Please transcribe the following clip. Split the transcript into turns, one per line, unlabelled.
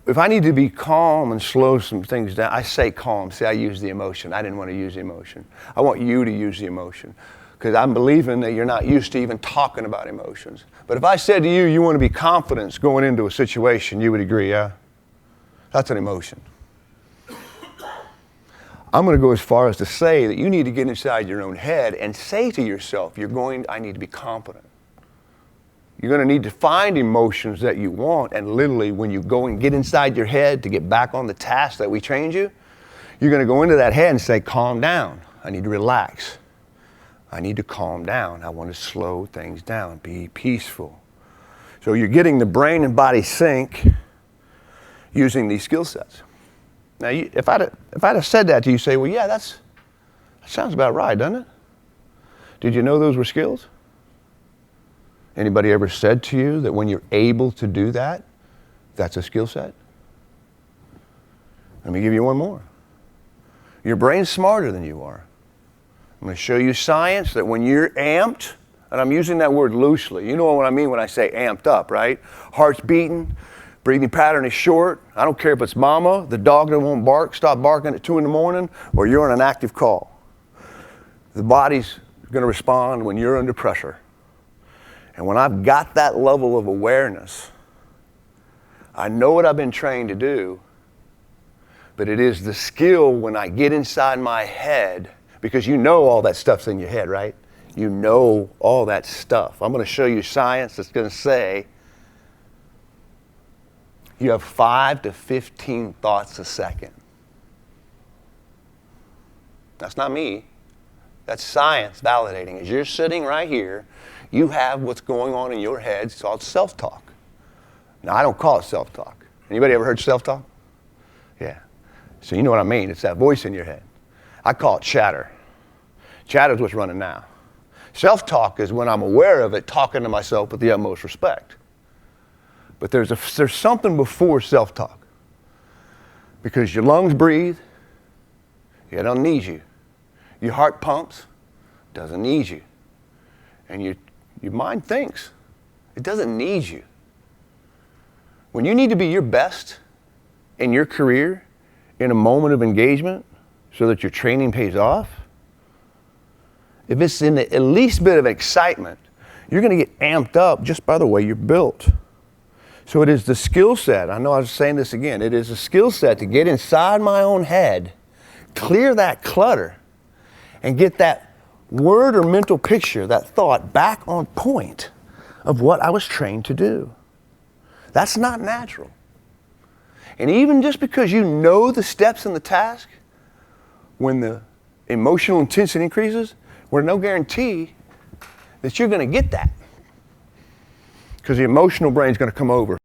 if I need to be calm and slow some things down, I say calm. See, I use the emotion. I didn't want to use the emotion. I want you to use the emotion because I'm believing that you're not used to even talking about emotions. But if I said to you, you want to be confident going into a situation, you would agree, yeah? That's an emotion. I'm going to go as far as to say that you need to get inside your own head and say to yourself, I need to be confident. You're going to need to find emotions that you want, and literally when you go and get inside your head to get back on the task that we trained you, you're going to go into that head and say, calm down. I need to relax. I need to calm down. I want to slow things down, be peaceful. So you're getting the brain and body sync using these skill sets. Now, if I'd have said that to you, say, well, yeah, that sounds about right, doesn't it? Did you know those were skills? Anybody ever said to you that when you're able to do that, that's a skill set? Let me give you one more. Your brain's smarter than you are. I'm going to show you science that when you're amped, and I'm using that word loosely. You know what I mean when I say amped up, right? Heart's beating, breathing pattern is short. I don't care if it's mama, the dog that won't bark, stop barking at 2 in the morning, or you're on an active call. The body's going to respond when you're under pressure. And when I've got that level of awareness, I know what I've been trained to do, but it is the skill when I get inside my head, because you know all that stuff's in your head, right? You know all that stuff. I'm going to show you science that's going to say you have 5 to 15 thoughts a second. That's not me. That's science validating. As you're sitting right here, you have what's going on in your head. It's called self-talk. Now, I don't call it self-talk. Anybody ever heard self-talk? Yeah. So you know what I mean. It's that voice in your head. I call it chatter. Chatter is what's running now. Self-talk is when I'm aware of it, talking to myself with the utmost respect. But there's something before self-talk. Because your lungs breathe, it don't need you. Your heart pumps, doesn't need you. And your mind thinks, it doesn't need you. When you need to be your best in your career, in a moment of engagement, so that your training pays off, if it's in the least bit of excitement, you're going to get amped up just by the way you're built. So it is the skill set. I know I was saying this again. It is a skill set to get inside my own head, clear that clutter, and get that word or mental picture, that thought, back on point of what I was trained to do. That's not natural. And even just because you know the steps in the task, when the emotional intensity increases, there's no guarantee that you're going to get that. Because the emotional brain's going to come over.